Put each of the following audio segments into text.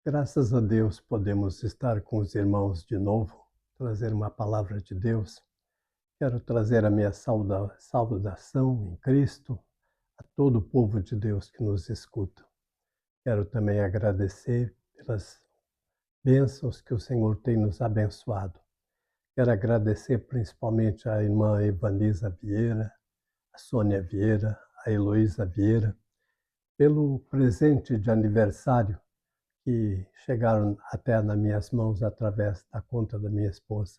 Graças a Deus podemos estar com os irmãos de novo, trazer uma palavra de Deus. Quero trazer a minha saudação em Cristo a todo o povo de Deus que nos escuta. Quero também agradecer pelas bênçãos que o Senhor tem nos abençoado. Quero agradecer principalmente à irmã Evanisa Vieira, a Sônia Vieira, a Heloísa Vieira, pelo presente de aniversário que chegaram até nas minhas mãos através da conta da minha esposa.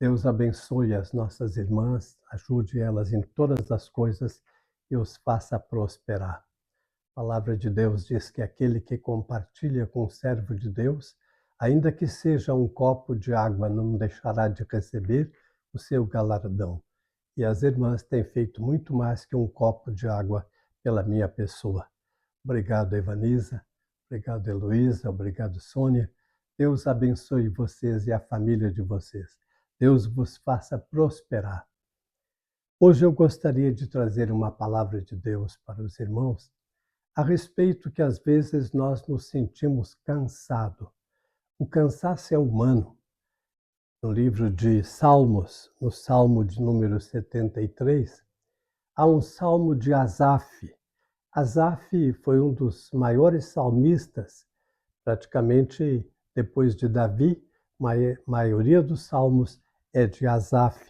Deus abençoe as nossas irmãs, ajude elas em todas as coisas e os faça prosperar. A palavra de Deus diz que aquele que compartilha com o servo de Deus, ainda que seja um copo de água, não deixará de receber o seu galardão. E as irmãs têm feito muito mais que um copo de água pela minha pessoa. Obrigado, Evanisa. Obrigado, Heloísa. Obrigado, Sônia. Deus abençoe vocês e a família de vocês. Deus vos faça prosperar. Hoje eu gostaria de trazer uma palavra de Deus para os irmãos a respeito que às vezes nós nos sentimos cansados. O cansaço é humano. No livro de Salmos, no Salmo de número 73, há um salmo de Asaf. Asaf foi um dos maiores salmistas, praticamente depois de Davi, a maioria dos salmos é de Asaf.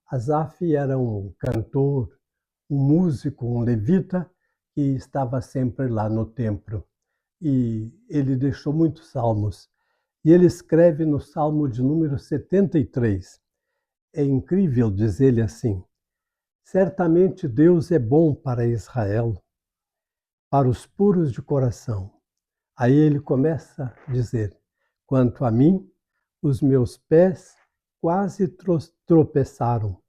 Asaf era um cantor, um músico, um levita, que estava sempre lá no templo. E ele deixou muitos salmos. E ele escreve no Salmo de número 73. É incrível dizer ele assim: certamente Deus é bom para Israel, para os puros de coração. Aí ele começa a dizer: quanto a mim, os meus pés quase tropeçaram.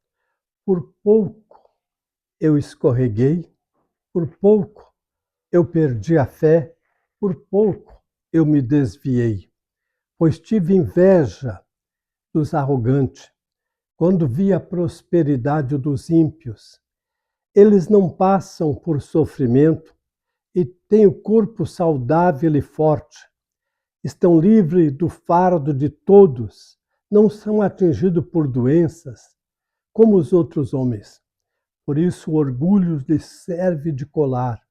Por pouco eu escorreguei, por pouco eu perdi a fé, por pouco eu me desviei. Pois tive inveja dos arrogantes, quando vi a prosperidade dos ímpios. Eles não passam por sofrimento e têm o corpo saudável e forte. Estão livres do fardo de todos, não são atingidos por doenças, como os outros homens. Por isso o orgulho lhes serve de colar,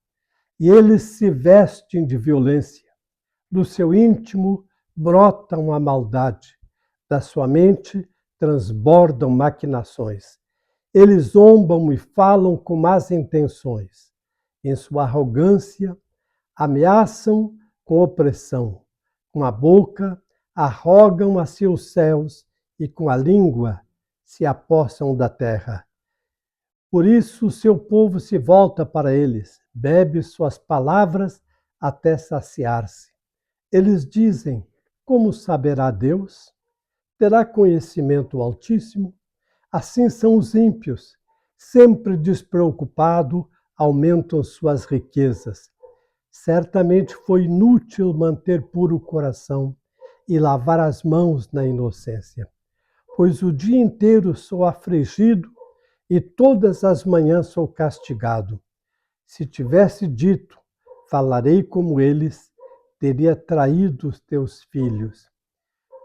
e eles se vestem de violência. Do seu íntimo brotam a maldade, da sua mente transbordam maquinações. Eles zombam e falam com más intenções. Em sua arrogância, ameaçam com opressão. Com a boca, arrogam a si os céus e com a língua se apossam da terra. Por isso o seu povo se volta para eles, bebe suas palavras até saciar-se. Eles dizem: como saberá Deus? Terá conhecimento o Altíssimo? Assim são os ímpios, sempre despreocupados, aumentam suas riquezas. Certamente foi inútil manter puro o coração e lavar as mãos na inocência, pois o dia inteiro sou afligido e todas as manhãs sou castigado. Se tivesse dito, falarei como eles, teria traído os teus filhos.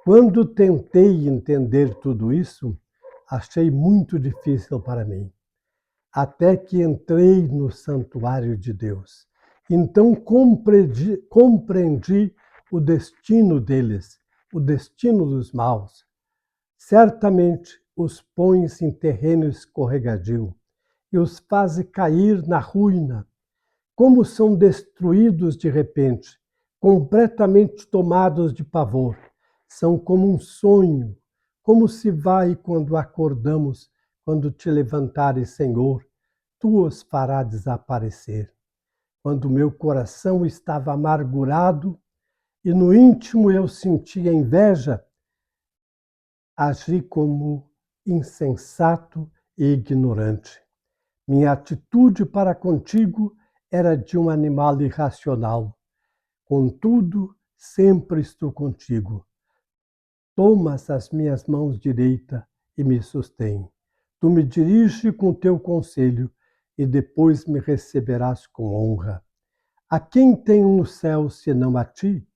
Quando tentei entender tudo isso, achei muito difícil para mim, até que entrei no santuário de Deus. Então compreendi o destino deles, o destino dos maus. Certamente os pões em terreno escorregadio e os faz cair na ruína. Como são destruídos de repente, completamente tomados de pavor. São como um sonho, como se vai quando acordamos, quando te levantares, Senhor, tu os farás desaparecer. Quando meu coração estava amargurado e no íntimo eu sentia inveja, agi como insensato e ignorante. Minha atitude para contigo era de um animal irracional. Contudo, sempre estou contigo. Tomas as minhas mãos direita e me sustém. Tu me diriges com teu conselho e depois me receberás com honra. A quem tenho no céu senão a ti?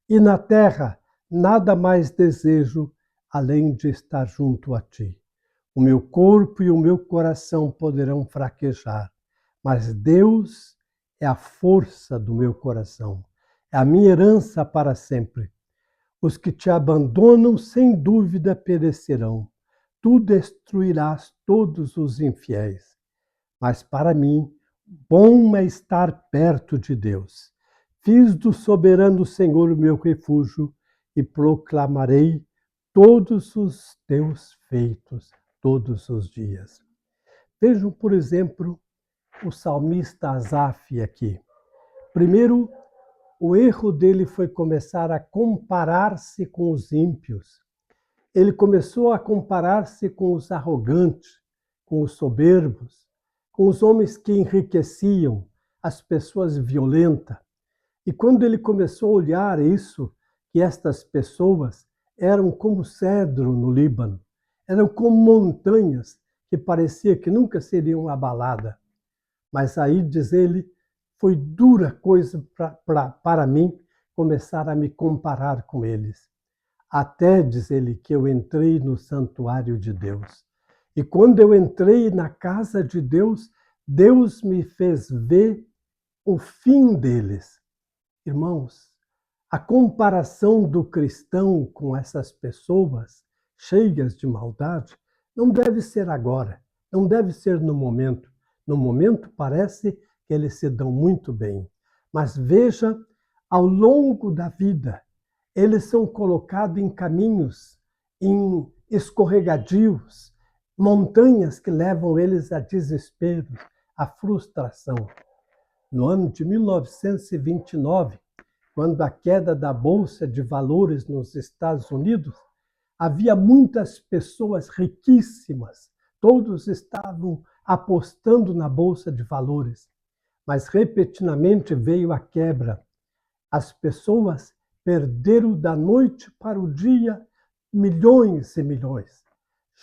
e na terra nada mais desejo além de estar junto a ti. O meu corpo e o meu coração poderão fraquejar, mas Deus é a força do meu coração, é a minha herança para sempre. Os que te abandonam, sem dúvida, perecerão. Tu destruirás todos os infiéis. Mas para mim, bom é estar perto de Deus. Fiz do soberano Senhor o meu refúgio e proclamarei todos os teus feitos, todos os dias. Vejam, por exemplo, o salmista Asaf aqui. Primeiro, o erro dele foi começar a comparar-se com os ímpios. Ele começou a comparar-se com os arrogantes, com os soberbos, com os homens que enriqueciam, as pessoas violentas. E quando ele começou a olhar isso, que estas pessoas eram como cedro no Líbano, eram como montanhas que parecia que nunca seriam abaladas. Mas aí, diz ele, foi dura coisa para mim começar a me comparar com eles. Até, diz ele, que eu entrei no santuário de Deus. E quando eu entrei na casa de Deus, Deus me fez ver o fim deles. Irmãos, a comparação do cristão com essas pessoas cheias de maldade não deve ser agora, não deve ser no momento. No momento parece que eles se dão muito bem. Mas veja, ao longo da vida, eles são colocados em caminhos, em escorregadios, montanhas que levam eles a desespero, a frustração. No ano de 1929, quando a queda da Bolsa de Valores nos Estados Unidos, havia muitas pessoas riquíssimas, todos estavam apostando na Bolsa de Valores, mas repentinamente veio a quebra. As pessoas perderam da noite para o dia milhões e milhões.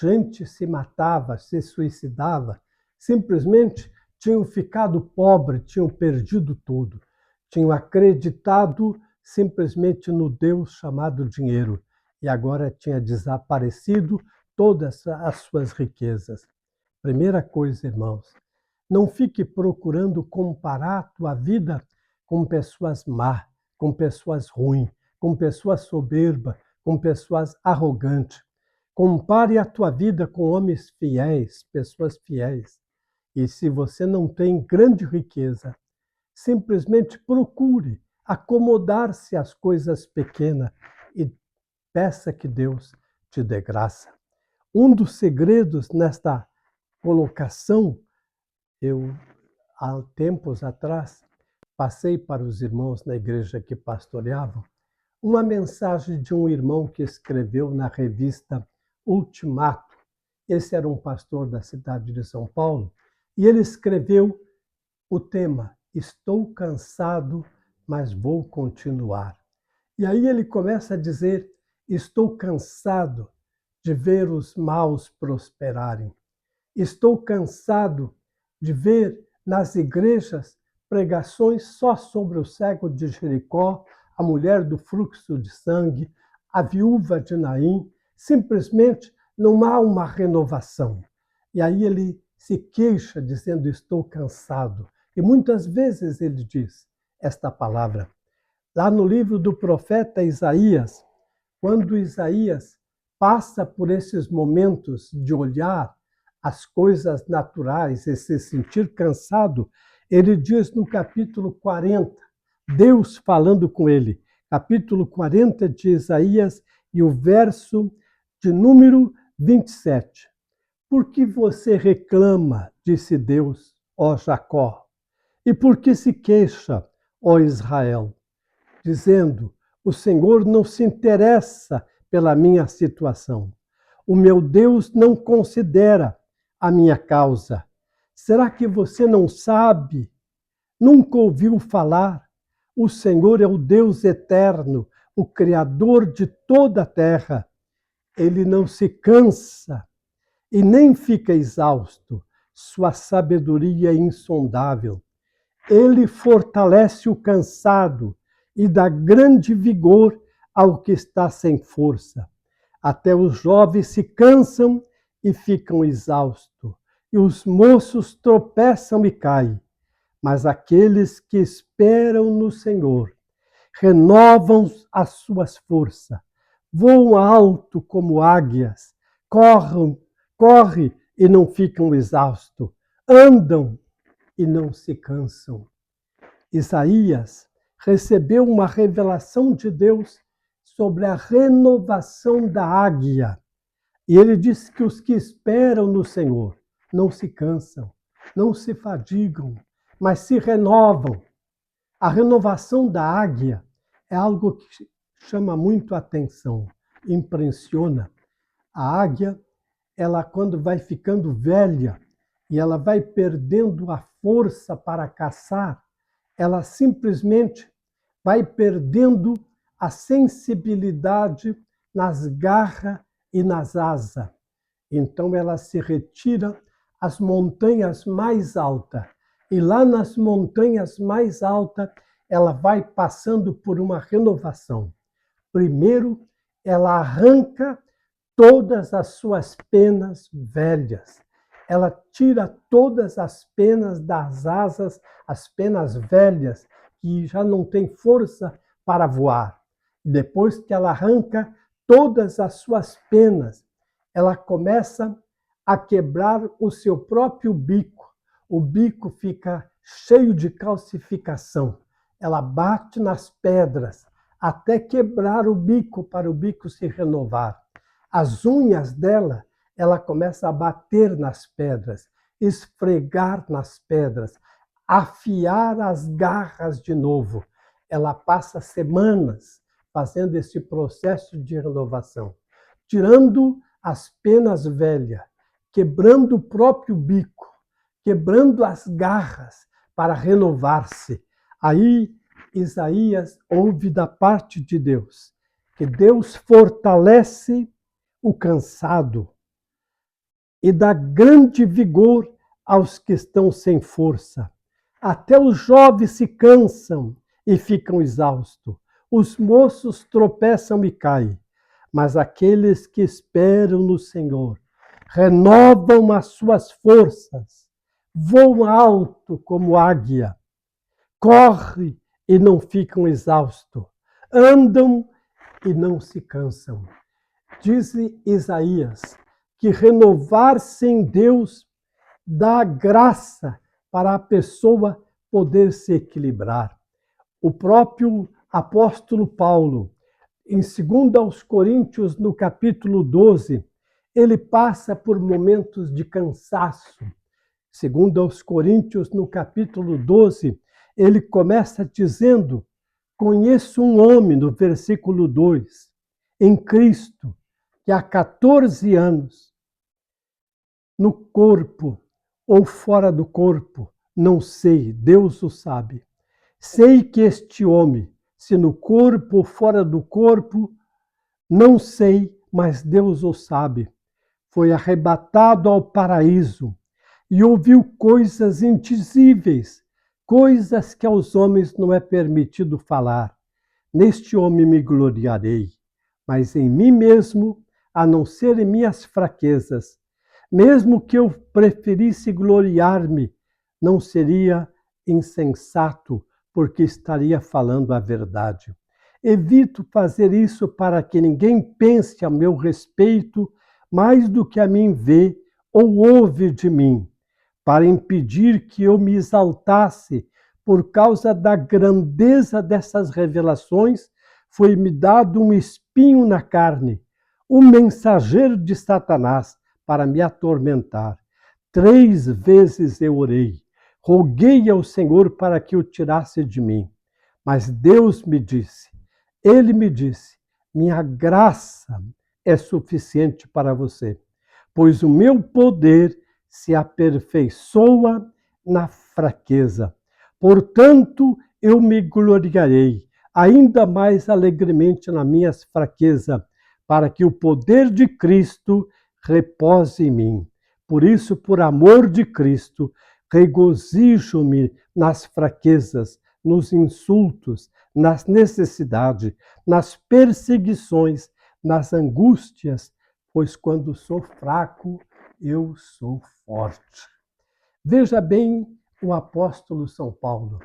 Gente se matava, se suicidava, simplesmente tinham ficado pobres, tinham perdido tudo. Tinham acreditado simplesmente no Deus chamado dinheiro e agora tinha desaparecido todas as suas riquezas. Primeira coisa, irmãos, não fique procurando comparar a tua vida com pessoas más, com pessoas ruins, com pessoas soberbas, com pessoas arrogantes. Compare a tua vida com homens fiéis, pessoas fiéis. E se você não tem grande riqueza, simplesmente procure acomodar-se às coisas pequenas e peça que Deus te dê graça. Um dos segredos nesta colocação, eu, há tempos atrás, passei para os irmãos na igreja que pastoreavam uma mensagem de um irmão que escreveu na revista Ultimato. Esse era um pastor da cidade de São Paulo, e ele escreveu o tema: Estou cansado, mas vou continuar. E aí ele começa a dizer: estou cansado de ver os maus prosperarem. Estou cansado de ver nas igrejas pregações só sobre o cego de Jericó, a mulher do fluxo de sangue, a viúva de Naim. Simplesmente não há uma renovação. E aí ele se queixa dizendo: estou cansado. E muitas vezes ele diz esta palavra. Lá no livro do profeta Isaías, quando Isaías passa por esses momentos de olhar as coisas naturais e se sentir cansado, ele diz no capítulo 40, Deus falando com ele, capítulo 40 de Isaías e o verso de número 27. Por que você reclama, disse Deus, ó Jacó? E por que se queixa, ó Israel? Dizendo, o Senhor não se interessa pela minha situação. O meu Deus não considera a minha causa. Será que você não sabe? Nunca ouviu falar? O Senhor é o Deus eterno, o Criador de toda a terra. Ele não se cansa e nem fica exausto. Sua sabedoria é insondável. Ele fortalece o cansado e dá grande vigor ao que está sem força. Até os jovens se cansam e ficam exaustos, e os moços tropeçam e caem. Mas aqueles que esperam no Senhor renovam as suas forças, voam alto como águias, correm e não ficam exaustos, andam e não se cansam. Isaías recebeu uma revelação de Deus sobre a renovação da águia. E ele diz que os que esperam no Senhor não se cansam, não se fadigam, mas se renovam. A renovação da águia é algo que chama muito a atenção, impressiona. A águia, ela quando vai ficando velha e ela vai perdendo a força para caçar, ela simplesmente vai perdendo a sensibilidade nas garras e nas asas. Então ela se retira às montanhas mais altas. E lá nas montanhas mais altas, ela vai passando por uma renovação. Primeiro, ela arranca todas as suas penas velhas. Ela tira todas as penas das asas, as penas velhas, que já não têm força para voar. Depois que ela arranca todas as suas penas, ela começa a quebrar o seu próprio bico. O bico fica cheio de calcificação. Ela bate nas pedras até quebrar o bico, para o bico se renovar. As unhas dela, ela começa a bater nas pedras, esfregar nas pedras, afiar as garras de novo. Ela passa semanas fazendo esse processo de renovação, tirando as penas velhas, quebrando o próprio bico, quebrando as garras para renovar-se. Aí Isaías ouve da parte de Deus que Deus fortalece o cansado e dá grande vigor aos que estão sem força. Até os jovens se cansam e ficam exaustos. Os moços tropeçam e caem. Mas aqueles que esperam no Senhor renovam as suas forças, voam alto como águia, correm e não ficam exaustos, andam e não se cansam. Diz Isaías que renovar-se em Deus dá graça para a pessoa poder se equilibrar. O próprio apóstolo Paulo, em 2 Coríntios, no capítulo 12, ele passa por momentos de cansaço. 2 Coríntios, no capítulo 12, ele começa dizendo: conheço um homem, no versículo 2, em Cristo, que há 14 anos, no corpo ou fora do corpo, não sei, Deus o sabe. Sei que este homem, se no corpo ou fora do corpo, não sei, mas Deus o sabe. Foi arrebatado ao paraíso e ouviu coisas indizíveis, coisas que aos homens não é permitido falar. Neste homem me gloriarei, mas em mim mesmo, a não ser em minhas fraquezas. Mesmo que eu preferisse gloriar-me, não seria insensato, porque estaria falando a verdade. Evito fazer isso para que ninguém pense a meu respeito mais do que a mim vê ou ouve de mim, para impedir que eu me exaltasse por causa da grandeza dessas revelações, foi-me dado um espinho na carne, um mensageiro de Satanás para me atormentar. 3 vezes eu orei, roguei ao Senhor para que o tirasse de mim. Mas Deus me disse, Ele me disse, minha graça é suficiente para você, pois o meu poder se aperfeiçoa na fraqueza. Portanto, eu me gloriarei ainda mais alegremente nas minhas fraquezas, para que o poder de Cristo repose em mim. Por isso, por amor de Cristo, regozijo-me nas fraquezas, nos insultos, nas necessidades, nas perseguições, nas angústias, pois quando sou fraco, eu sou forte. Veja bem o apóstolo São Paulo.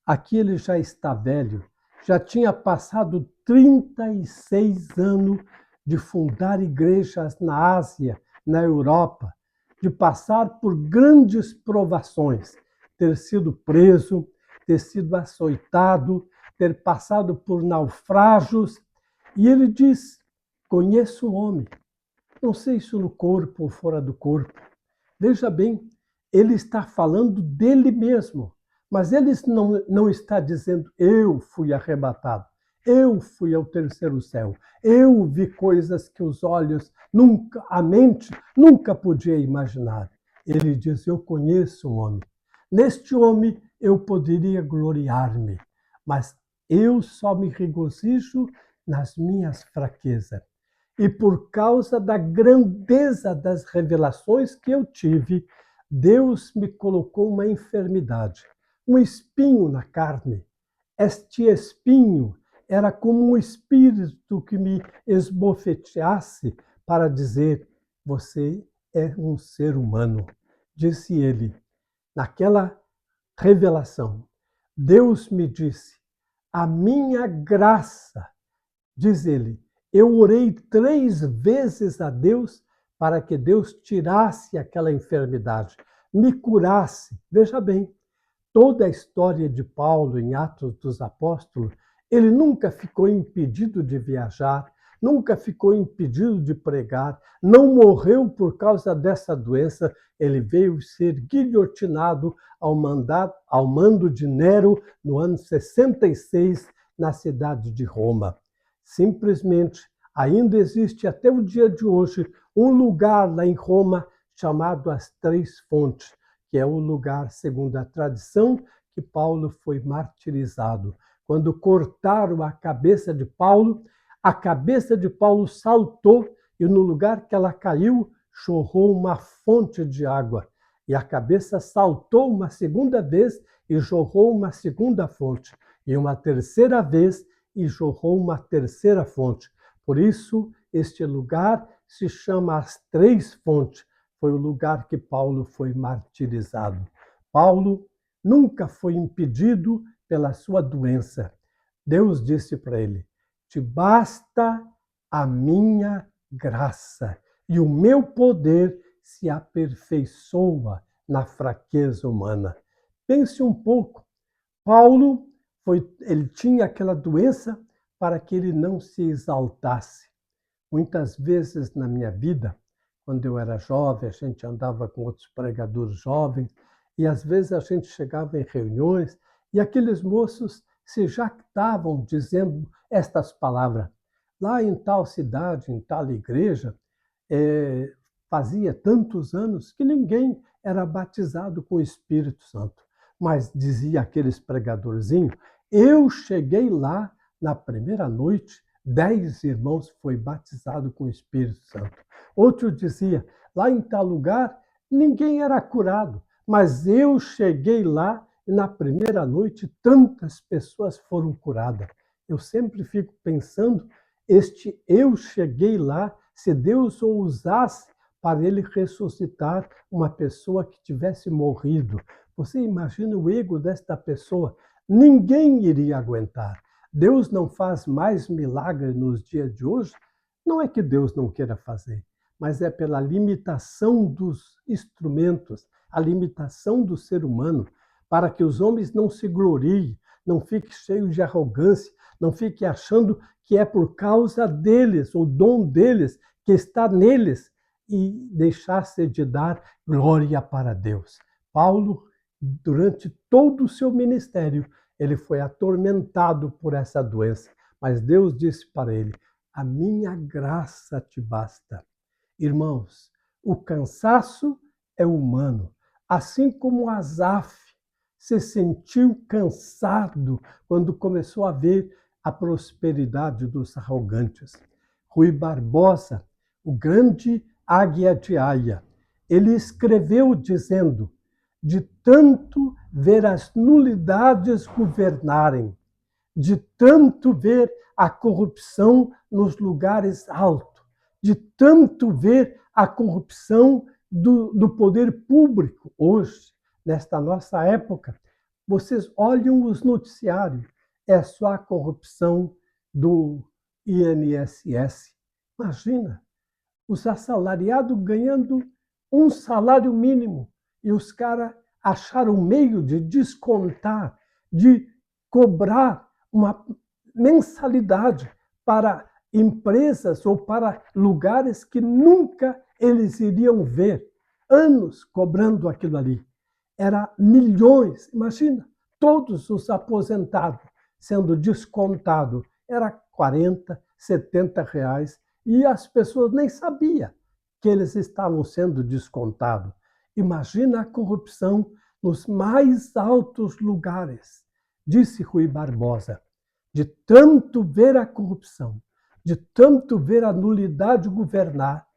Aqui ele já está velho, já tinha passado 36 anos de fundar igrejas na Ásia, na Europa, de passar por grandes provações, ter sido preso, ter sido açoitado, ter passado por naufrágios. E ele diz: conheço um homem, não sei se no corpo ou fora do corpo. Veja bem, ele está falando dele mesmo, mas ele não está dizendo eu fui arrebatado, eu fui ao terceiro céu, eu vi coisas que os olhos nunca, a mente nunca podia imaginar. Ele diz: eu conheço um homem. Neste homem eu poderia gloriar-me, mas eu só me regozijo nas minhas fraquezas. E por causa da grandeza das revelações que eu tive, Deus me colocou uma enfermidade, um espinho na carne. Este espinho era como um espírito que me esbofeteasse para dizer: você é um ser humano. Disse ele, naquela revelação. Deus me disse: a minha graça, diz ele, eu orei 3 vezes a Deus para que Deus tirasse aquela enfermidade, me curasse. Veja bem, toda a história de Paulo em Atos dos Apóstolos, ele nunca ficou impedido de viajar, nunca ficou impedido de pregar, não morreu por causa dessa doença, ele veio ser guilhotinado ao mando de Nero no ano 66, na cidade de Roma. Simplesmente, ainda existe até o dia de hoje um lugar lá em Roma chamado As Três Fontes, que é o lugar, segundo a tradição, que Paulo foi martirizado. Quando cortaram a cabeça de Paulo, a cabeça de Paulo saltou e no lugar que ela caiu, jorrou uma fonte de água. E a cabeça saltou uma segunda vez e jorrou uma segunda fonte. E uma terceira vez e jorrou uma terceira fonte. Por isso, este lugar se chama As Três Fontes. Foi o lugar que Paulo foi martirizado. Paulo nunca foi impedido pela sua doença. Deus disse para ele: te basta a minha graça, e o meu poder se aperfeiçoa na fraqueza humana. Pense um pouco. Paulo ele tinha aquela doença para que ele não se exaltasse. Muitas vezes na minha vida, quando eu era jovem, a gente andava com outros pregadores jovens, e às vezes a gente chegava em reuniões e aqueles moços se jactavam dizendo estas palavras. Lá em tal cidade, em tal igreja, fazia tantos anos que ninguém era batizado com o Espírito Santo. Mas dizia aqueles pregadorzinhos: eu cheguei lá na primeira noite, 10 irmãos foi batizado com o Espírito Santo. Outro dizia: lá em tal lugar ninguém era curado, mas eu cheguei lá e na primeira noite tantas pessoas foram curadas. Eu sempre fico pensando, este eu cheguei lá, se Deus o usasse para ele ressuscitar uma pessoa que tivesse morrido. Você imagina o ego desta pessoa? Ninguém iria aguentar. Deus não faz mais milagre nos dias de hoje? Não é que Deus não queira fazer, mas é pela limitação dos instrumentos, a limitação do ser humano, para que os homens não se gloriem, não fiquem cheios de arrogância, não fiquem achando que é por causa deles, o dom deles que está neles, e deixar-se de dar glória para Deus. Paulo, durante todo o seu ministério, ele foi atormentado por essa doença, mas Deus disse para ele: a minha graça te basta. Irmãos, o cansaço é humano, assim como Asaf se sentiu cansado quando começou a ver a prosperidade dos arrogantes. Rui Barbosa, o grande águia de Aia, ele escreveu dizendo: de tanto ver as nulidades governarem, de tanto ver a corrupção nos lugares altos, de tanto ver a corrupção do poder público hoje, nesta nossa época. Vocês olham os noticiários, é só a corrupção do INSS. Imagina, os assalariados ganhando um salário mínimo e os caras acharam meio de descontar, de cobrar uma mensalidade para empresas ou para lugares que nunca eles iriam ver. Anos cobrando aquilo ali. Era milhões, imagina, todos os aposentados sendo descontados. Era 40, 70 reais e as pessoas nem sabiam que eles estavam sendo descontados. Imagina a corrupção nos mais altos lugares, disse Rui Barbosa. De tanto ver a corrupção, de tanto ver a nulidade governar,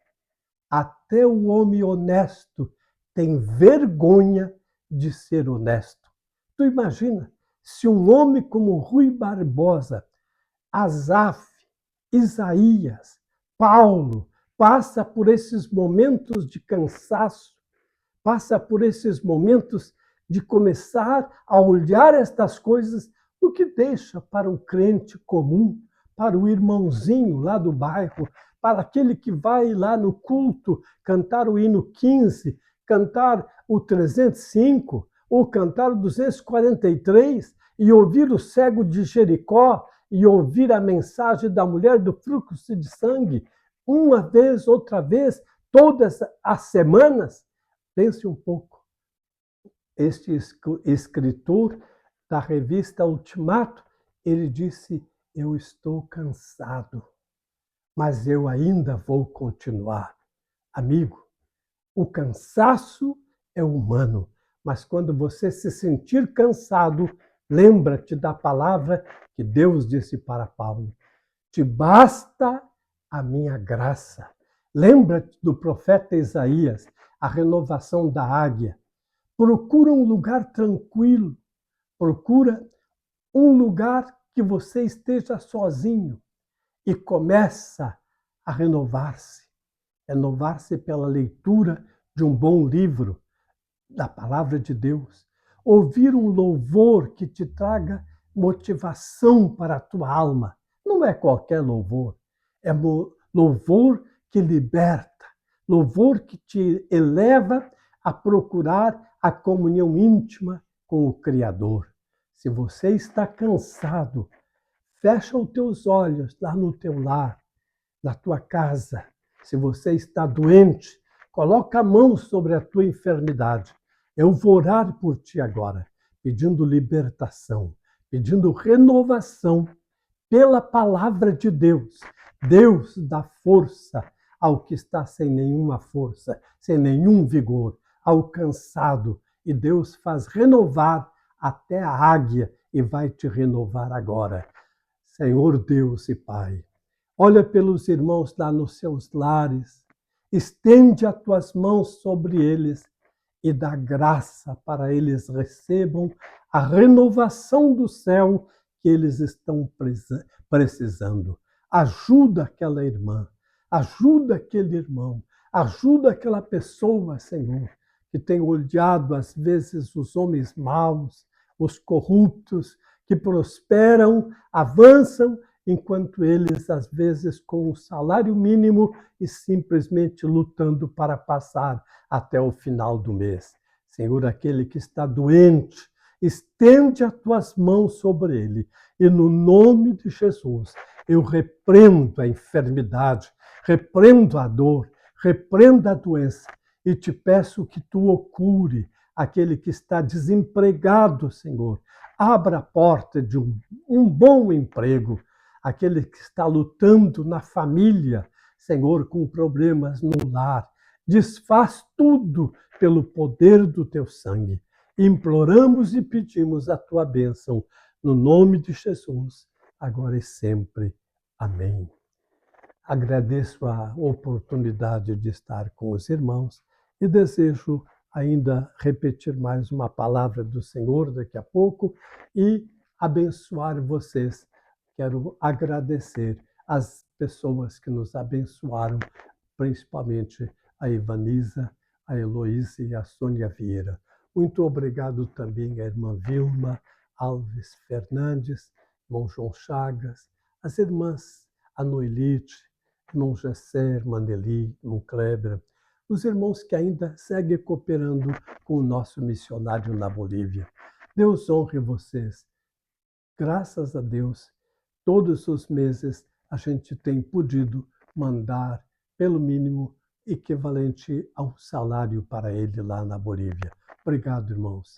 até o homem honesto tem vergonha de ser honesto. Tu imagina, se um homem como Rui Barbosa, Asaf, Isaías, Paulo, passa por esses momentos de cansaço, passa por esses momentos de começar a olhar estas coisas, o que deixa para o crente comum, para o irmãozinho lá do bairro, para aquele que vai lá no culto cantar o hino 15, cantar o 305, ou cantar o 243, e ouvir o cego de Jericó, e ouvir a mensagem da mulher do fluxo de sangue, uma vez, outra vez, todas as semanas. Pense um pouco. Este escritor da revista Ultimato, ele disse: eu estou cansado, mas eu ainda vou continuar. Amigo, o cansaço é humano, mas quando você se sentir cansado, lembra-te da palavra que Deus disse para Paulo: te basta a minha graça. Lembra-te do profeta Isaías, a renovação da águia. Procura um lugar tranquilo, procura um lugar que você esteja sozinho e começa a renovar-se. Renovar-se pela leitura de um bom livro, da palavra de Deus. Ouvir um louvor que te traga motivação para a tua alma. Não é qualquer louvor, é louvor que liberta, louvor que te eleva a procurar a comunhão íntima com o Criador. Se você está cansado, fecha os teus olhos lá no teu lar, na tua casa. Se você está doente, coloca a mão sobre a tua enfermidade. Eu vou orar por ti agora, pedindo libertação, pedindo renovação pela palavra de Deus. Deus dá força ao que está sem nenhuma força, sem nenhum vigor, ao cansado. E Deus faz renovar até a águia e vai te renovar agora. Senhor Deus e Pai, olha pelos irmãos lá nos seus lares, estende as tuas mãos sobre eles e dá graça para eles recebam a renovação do céu que eles estão precisando. Ajuda aquela irmã, ajuda aquele irmão, ajuda aquela pessoa, Senhor, que tem olhado às vezes os homens maus, os corruptos, que prosperam, avançam, enquanto eles, às vezes, com um salário mínimo e simplesmente lutando para passar até o final do mês. Senhor, aquele que está doente, estende as tuas mãos sobre ele. E no nome de Jesus, eu repreendo a enfermidade, repreendo a dor, repreendo a doença e te peço que tu o cure aquele que está desempregado, Senhor. Abra a porta de um bom emprego, aquele que está lutando na família, Senhor, com problemas no lar. Desfaz tudo pelo poder do teu sangue. Imploramos e pedimos a tua bênção, no nome de Jesus, agora e sempre. Amém. Agradeço a oportunidade de estar com os irmãos e desejo ainda repetir mais uma palavra do Senhor daqui a pouco e abençoar vocês. Quero agradecer as pessoas que nos abençoaram, principalmente a Ivanisa, a Heloísa e a Sônia Vieira. Muito obrigado também à irmã Vilma Alves Fernandes, irmão João Chagas, as irmãs Anoelite, irmão Jessé, irmã Nelly, irmão Kleber, os irmãos que ainda seguem cooperando com o nosso missionário na Bolívia. Deus honre vocês. Graças a Deus, todos os meses a gente tem podido mandar, pelo mínimo, equivalente ao salário para ele lá na Bolívia. Obrigado, irmãos.